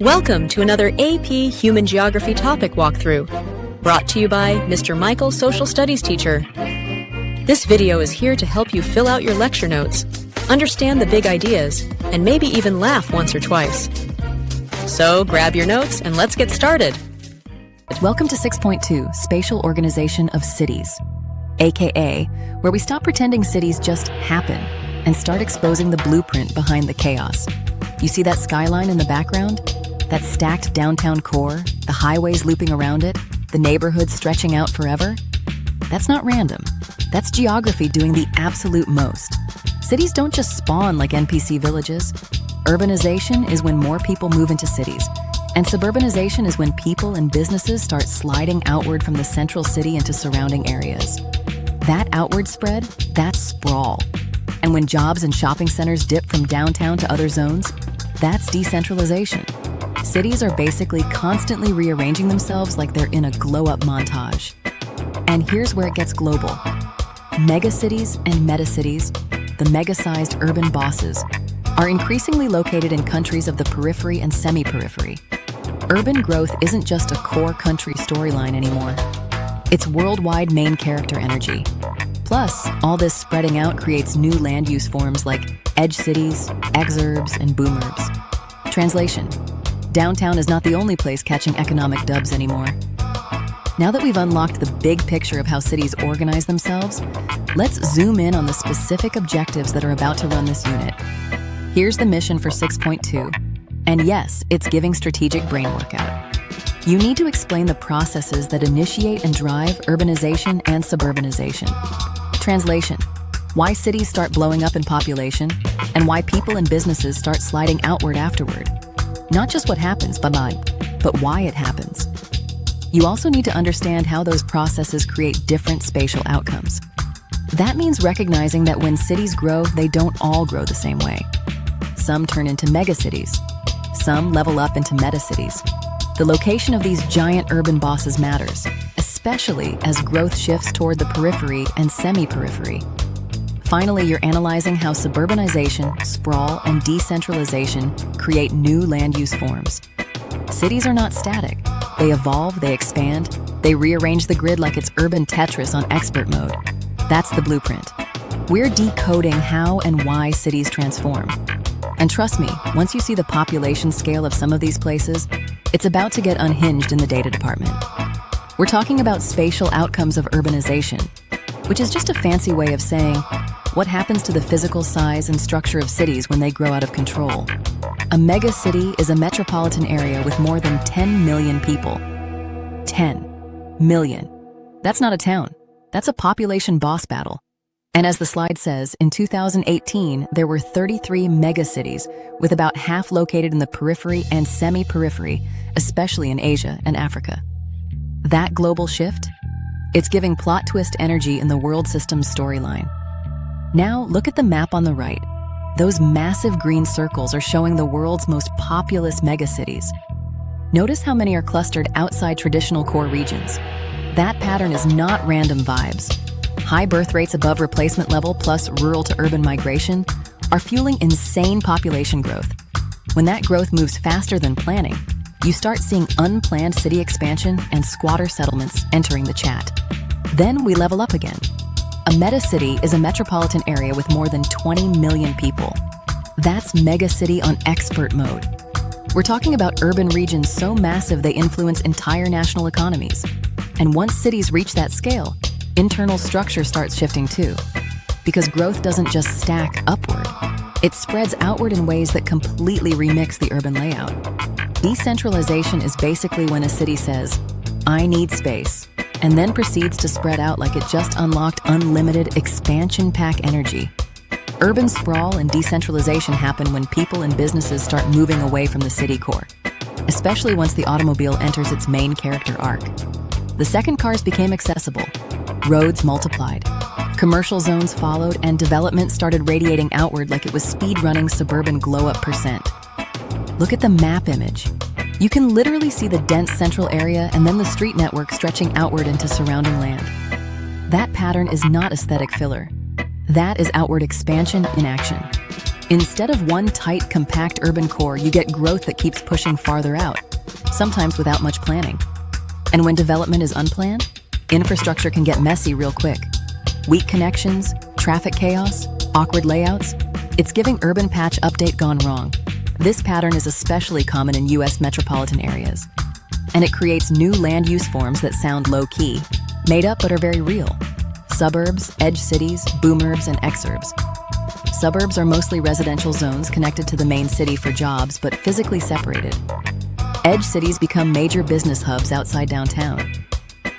Welcome to another AP Human Geography topic walkthrough, brought to you by Mr. Michael, Social Studies teacher. This video is here to help you fill out your lecture notes, understand the big ideas, and maybe even laugh once or twice. So grab your notes and let's get started. Welcome to 6.2 Spatial Organization of Cities, aka where we stop pretending cities just happen and start exposing the blueprint behind the chaos. You see that skyline in the background? That stacked downtown core, the highways looping around it, the neighborhoods stretching out forever? That's not random. That's geography doing the absolute most. Cities don't just spawn like NPC villages. Urbanization is when more people move into cities, and suburbanization is when people and businesses start sliding outward from the central city into surrounding areas. That outward spread, that's sprawl. And when jobs and shopping centers dip from downtown to other zones, that's decentralization. Cities are basically constantly rearranging themselves like they're in a glow-up montage. And here's where it gets global. Megacities and metacities, the mega-sized urban bosses, are increasingly located in countries of the periphery and semi-periphery. Urban growth isn't just a core country storyline anymore. It's worldwide main character energy. Plus, all this spreading out creates new land use forms like edge cities, exurbs, and boomerbs. Translation: downtown is not the only place catching economic dubs anymore. Now that we've unlocked the big picture of how cities organize themselves, let's zoom in on the specific objectives that are about to run this unit. Here's the mission for 6.2. And yes, it's giving strategic brain workout. You need to explain the processes that initiate and drive urbanization and suburbanization. Translation: why cities start blowing up in population, and why people and businesses start sliding outward afterward. Not just what happens, but why it happens. You also need to understand how those processes create different spatial outcomes. That means recognizing that when cities grow, they don't all grow the same way. Some turn into megacities. Some level up into metacities. The location of these giant urban bosses matters, especially as growth shifts toward the periphery and semi-periphery. Finally, you're analyzing how suburbanization, sprawl, and decentralization create new land use forms. Cities are not static. They evolve, they expand, they rearrange the grid like it's urban Tetris on expert mode. That's the blueprint. We're decoding how and why cities transform. And trust me, once you see the population scale of some of these places, it's about to get unhinged in the data department. We're talking about spatial outcomes of urbanization, which is just a fancy way of saying what happens to the physical size and structure of cities when they grow out of control. A megacity is a metropolitan area with more than 10 million people. 10 million. That's not a town. That's a population boss battle. And as the slide says, in 2018, there were 33 megacities, with about half located in the periphery and semi-periphery, especially in Asia and Africa. That global shift? It's giving plot twist energy in the world system's storyline. Now, look at the map on the right. Those massive green circles are showing the world's most populous megacities. Notice how many are clustered outside traditional core regions. That pattern is not random vibes. High birth rates above replacement level plus rural to urban migration are fueling insane population growth. When that growth moves faster than planning, you start seeing unplanned city expansion and squatter settlements entering the chat. Then we level up again. A metacity is a metropolitan area with more than 20 million people. That's megacity on expert mode. We're talking about urban regions so massive they influence entire national economies. And once cities reach that scale, internal structure starts shifting too. Because growth doesn't just stack upward. It spreads outward in ways that completely remix the urban layout. Decentralization is basically when a city says, "I need space," and then proceeds to spread out like it just unlocked unlimited expansion pack energy. Urban sprawl and decentralization happen when people and businesses start moving away from the city core, especially once the automobile enters its main character arc. The second cars became accessible, roads multiplied, commercial zones followed, and development started radiating outward like it was speed-running suburban glow-up percent. Look at the map image. You can literally see the dense central area and then the street network stretching outward into surrounding land. That pattern is not aesthetic filler. That is outward expansion in action. Instead of one tight, compact urban core, you get growth that keeps pushing farther out, sometimes without much planning. And when development is unplanned, infrastructure can get messy real quick. Weak connections, traffic chaos, awkward layouts, it's giving urban patch update gone wrong. This pattern is especially common in US metropolitan areas. And it creates new land use forms that sound low-key, made up but are very real. Suburbs, edge cities, boomerbs, and exurbs. Suburbs are mostly residential zones connected to the main city for jobs, but physically separated. Edge cities become major business hubs outside downtown.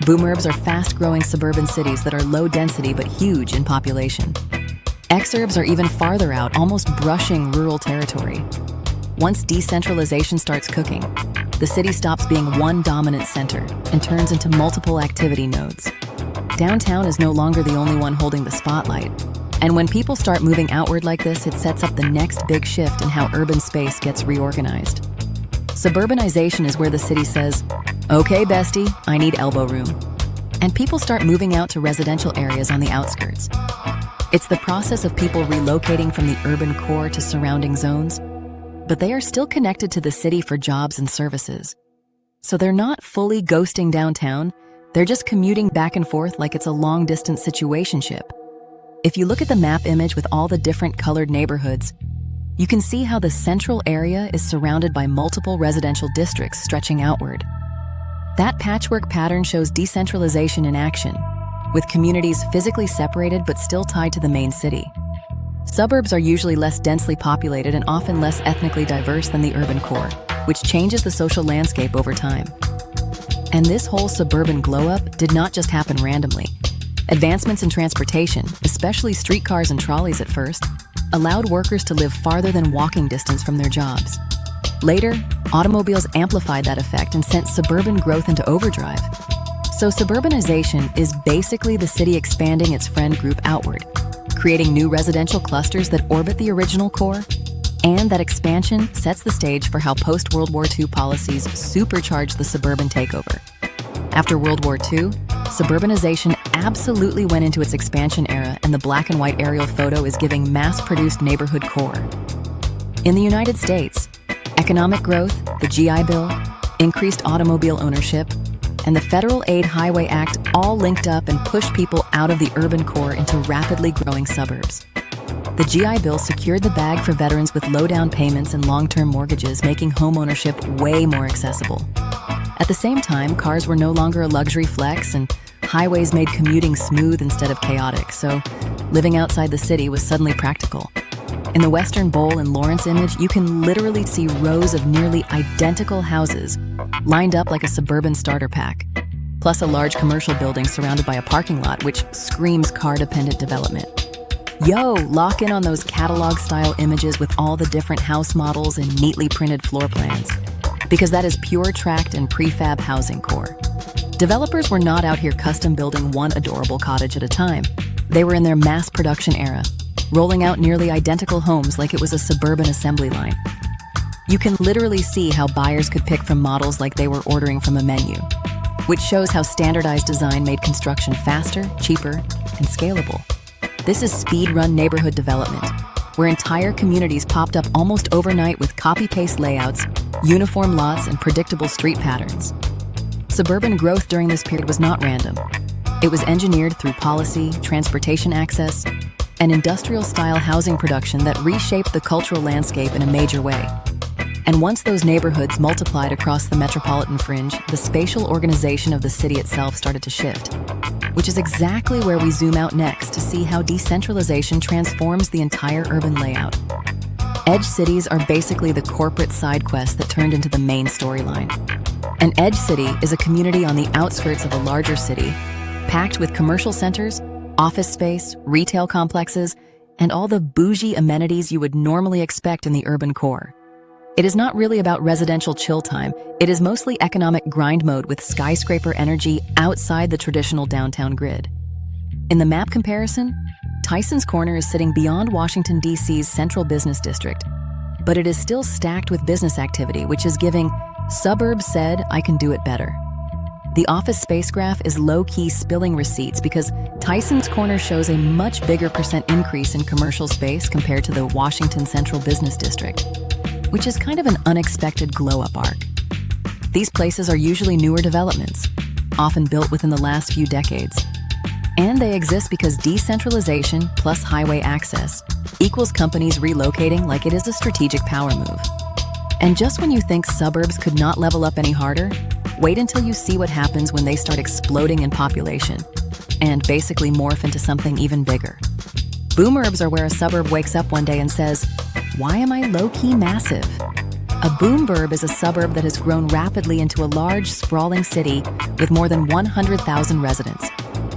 Boomerbs are fast-growing suburban cities that are low density but huge in population. Exurbs are even farther out, almost brushing rural territory. Once decentralization starts cooking, the city stops being one dominant center and turns into multiple activity nodes. Downtown is no longer the only one holding the spotlight. And when people start moving outward like this, it sets up the next big shift in how urban space gets reorganized. Suburbanization is where the city says, "Okay, bestie, I need elbow room." And people start moving out to residential areas on the outskirts. It's the process of people relocating from the urban core to surrounding zones, but they are still connected to the city for jobs and services. So they're not fully ghosting downtown, they're just commuting back and forth like it's a long-distance situationship. If you look at the map image with all the different colored neighborhoods, you can see how the central area is surrounded by multiple residential districts stretching outward. That patchwork pattern shows decentralization in action, with communities physically separated but still tied to the main city. Suburbs are usually less densely populated and often less ethnically diverse than the urban core, which changes the social landscape over time. And this whole suburban glow-up did not just happen randomly. Advancements in transportation, especially streetcars and trolleys at first, allowed workers to live farther than walking distance from their jobs. Later, automobiles amplified that effect and sent suburban growth into overdrive. So suburbanization is basically the city expanding its friend group outward, creating new residential clusters that orbit the original core. And that expansion sets the stage for how post-World War II policies supercharged the suburban takeover. After World War II, suburbanization absolutely went into its expansion era, and the black and white aerial photo is giving mass-produced neighborhood core. In the United States, economic growth, the GI Bill, increased automobile ownership, and the Federal Aid Highway Act all linked up and pushed people out of the urban core into rapidly growing suburbs. The GI Bill secured the bag for veterans with low down payments and long-term mortgages, making homeownership way more accessible. At the same time, cars were no longer a luxury flex, and highways made commuting smooth instead of chaotic, so living outside the city was suddenly practical. In the Western Bowl and Lawrence image, you can literally see rows of nearly identical houses lined up like a suburban starter pack, plus a large commercial building surrounded by a parking lot, which screams car-dependent development. Yo, lock in on those catalog-style images with all the different house models and neatly printed floor plans, because that is pure tract and prefab housing core. Developers were not out here custom building one adorable cottage at a time. They were in their mass production era, rolling out nearly identical homes like it was a suburban assembly line. You can literally see how buyers could pick from models like they were ordering from a menu, which shows how standardized design made construction faster, cheaper, and scalable. This is speed-run neighborhood development, where entire communities popped up almost overnight with copy-paste layouts, uniform lots, and predictable street patterns. Suburban growth during this period was not random. It was engineered through policy, transportation access, and industrial-style housing production that reshaped the cultural landscape in a major way. And once those neighborhoods multiplied across the metropolitan fringe, the spatial organization of the city itself started to shift, which is exactly where we zoom out next to see how decentralization transforms the entire urban layout. Edge cities are basically the corporate side quest that turned into the main storyline. An edge city is a community on the outskirts of a larger city, packed with commercial centers, office space, retail complexes, and all the bougie amenities you would normally expect in the urban core. It is not really about residential chill time, it is mostly economic grind mode with skyscraper energy outside the traditional downtown grid. In the map comparison, Tyson's Corner is sitting beyond Washington, D.C.'s central business district, but it is still stacked with business activity, which is giving "Suburbs said I can do it better." The office space graph is low-key spilling receipts because Tyson's Corner shows a much bigger percent increase in commercial space compared to the Washington Central Business District, which is kind of an unexpected glow-up arc. These places are usually newer developments, often built within the last few decades. And they exist because decentralization plus highway access equals companies relocating like it is a strategic power move. And just when you think suburbs could not level up any harder, wait until you see what happens when they start exploding in population and basically morph into something even bigger. Boomerbs are where a suburb wakes up one day and says, "Why am I low-key massive?" A boomburb is a suburb that has grown rapidly into a large, sprawling city with more than 100,000 residents,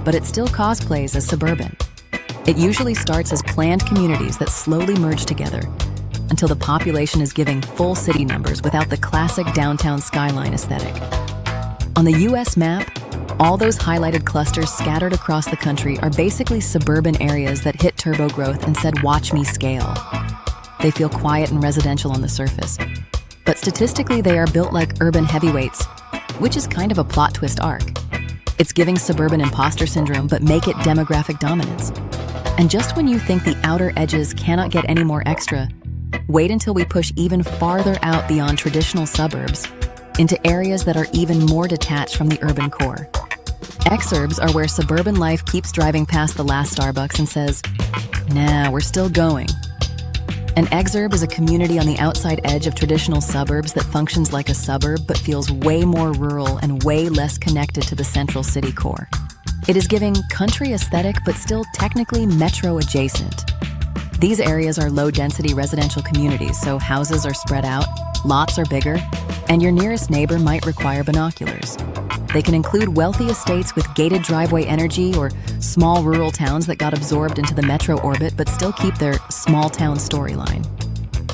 but it still cosplays as suburban. It usually starts as planned communities that slowly merge together until the population is giving full city numbers without the classic downtown skyline aesthetic. On the US map, all those highlighted clusters scattered across the country are basically suburban areas that hit turbo growth and said, "Watch me scale." They feel quiet and residential on the surface, but statistically they are built like urban heavyweights, which is kind of a plot twist arc. It's giving suburban imposter syndrome, but make it demographic dominance. And just when you think the outer edges cannot get any more extra, wait until we push even farther out beyond traditional suburbs into areas that are even more detached from the urban core. Exurbs are where suburban life keeps driving past the last Starbucks and says, "Nah, we're still going." An exurb is a community on the outside edge of traditional suburbs that functions like a suburb but feels way more rural and way less connected to the central city core. It is giving country aesthetic but still technically metro adjacent. These areas are low-density residential communities, so houses are spread out, lots are bigger, and your nearest neighbor might require binoculars. They can include wealthy estates with gated driveway energy or small rural towns that got absorbed into the metro orbit but still keep their small-town storyline.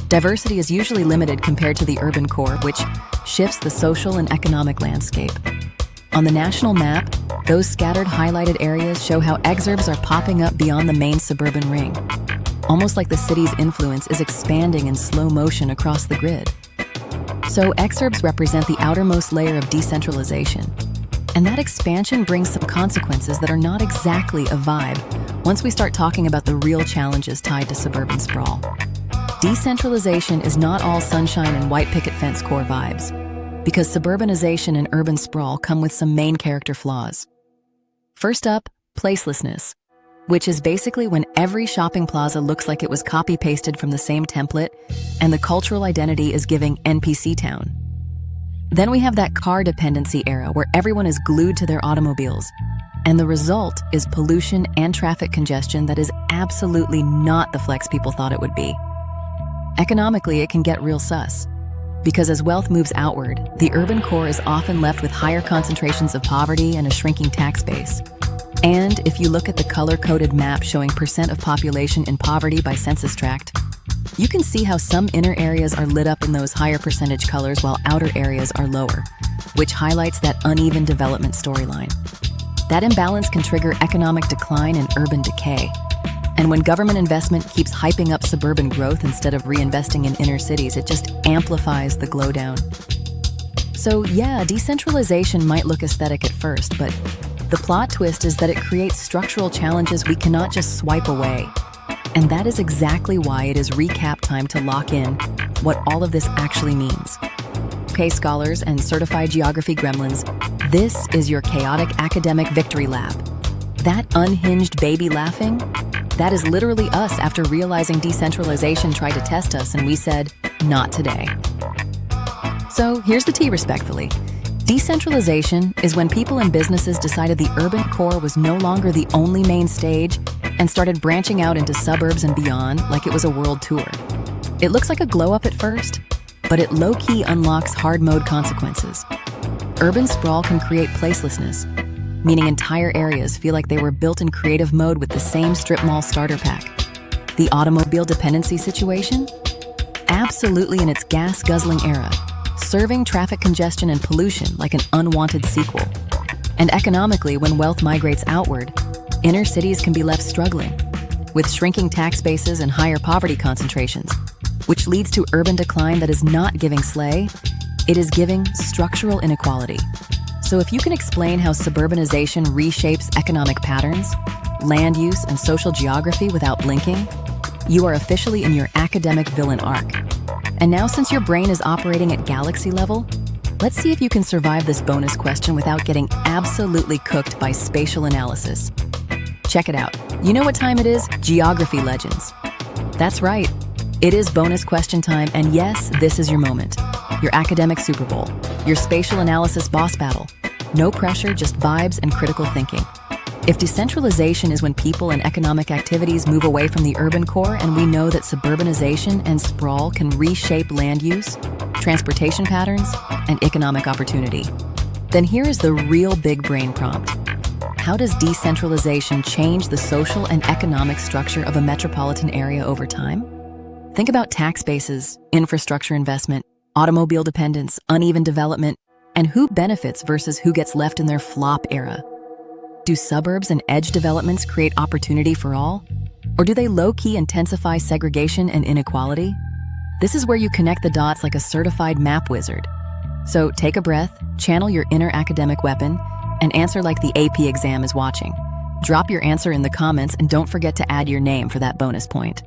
Diversity is usually limited compared to the urban core, which shifts the social and economic landscape. On the national map, those scattered highlighted areas show how exurbs are popping up beyond the main suburban ring, almost like the city's influence is expanding in slow motion across the grid. So exurbs represent the outermost layer of decentralization. And that expansion brings some consequences that are not exactly a vibe once we start talking about the real challenges tied to suburban sprawl. Decentralization is not all sunshine and white picket fence core vibes, because suburbanization and urban sprawl come with some main character flaws. First up, placelessness, which is basically when every shopping plaza looks like it was copy-pasted from the same template and the cultural identity is giving NPC town. Then we have that car dependency era where everyone is glued to their automobiles, and the result is pollution and traffic congestion that is absolutely not the flex people thought it would be. Economically, it can get real sus, because as wealth moves outward, the urban core is often left with higher concentrations of poverty and a shrinking tax base. And if you look at the color-coded map showing percent of population in poverty by census tract, you can see how some inner areas are lit up in those higher percentage colors while outer areas are lower, which highlights that uneven development storyline. That imbalance can trigger economic decline and urban decay. And when government investment keeps hyping up suburban growth instead of reinvesting in inner cities, it just amplifies the glow down. So yeah, decentralization might look aesthetic at first, but the plot twist is that it creates structural challenges we cannot just swipe away. And that is exactly why it is recap time to lock in what all of this actually means. Okay, scholars and certified geography gremlins, this is your chaotic academic victory lap. That unhinged baby laughing, that is literally us after realizing decentralization tried to test us and we said, not today. So here's the tea respectfully. Decentralization is when people and businesses decided the urban core was no longer the only main stage and started branching out into suburbs and beyond like it was a world tour. It looks like a glow up at first, but it low-key unlocks hard mode consequences. Urban sprawl can create placelessness, meaning entire areas feel like they were built in creative mode with the same strip mall starter pack. The automobile dependency situation? Absolutely in its gas-guzzling era, serving traffic congestion and pollution like an unwanted sequel. And economically, when wealth migrates outward, inner cities can be left struggling, with shrinking tax bases and higher poverty concentrations, which leads to urban decline that is not giving slay, it is giving structural inequality. So if you can explain how suburbanization reshapes economic patterns, land use, and social geography without blinking, you are officially in your academic villain arc. And now, since your brain is operating at galaxy level, let's see if you can survive this bonus question without getting absolutely cooked by spatial analysis. Check it out. You know what time it is? Geography Legends. That's right. It is bonus question time, and yes, this is your moment. Your academic Super Bowl. Your spatial analysis boss battle. No pressure, just vibes and critical thinking. If decentralization is when people and economic activities move away from the urban core, and we know that suburbanization and sprawl can reshape land use, transportation patterns, and economic opportunity, then here is the real big brain prompt. How does decentralization change the social and economic structure of a metropolitan area over time? Think about tax bases, infrastructure investment, automobile dependence, uneven development, and who benefits versus who gets left in their flop era. Do suburbs and edge developments create opportunity for all? Or do they low-key intensify segregation and inequality? This is where you connect the dots like a certified map wizard. So take a breath, channel your inner academic weapon, and answer like the AP exam is watching. Drop your answer in the comments and don't forget to add your name for that bonus point.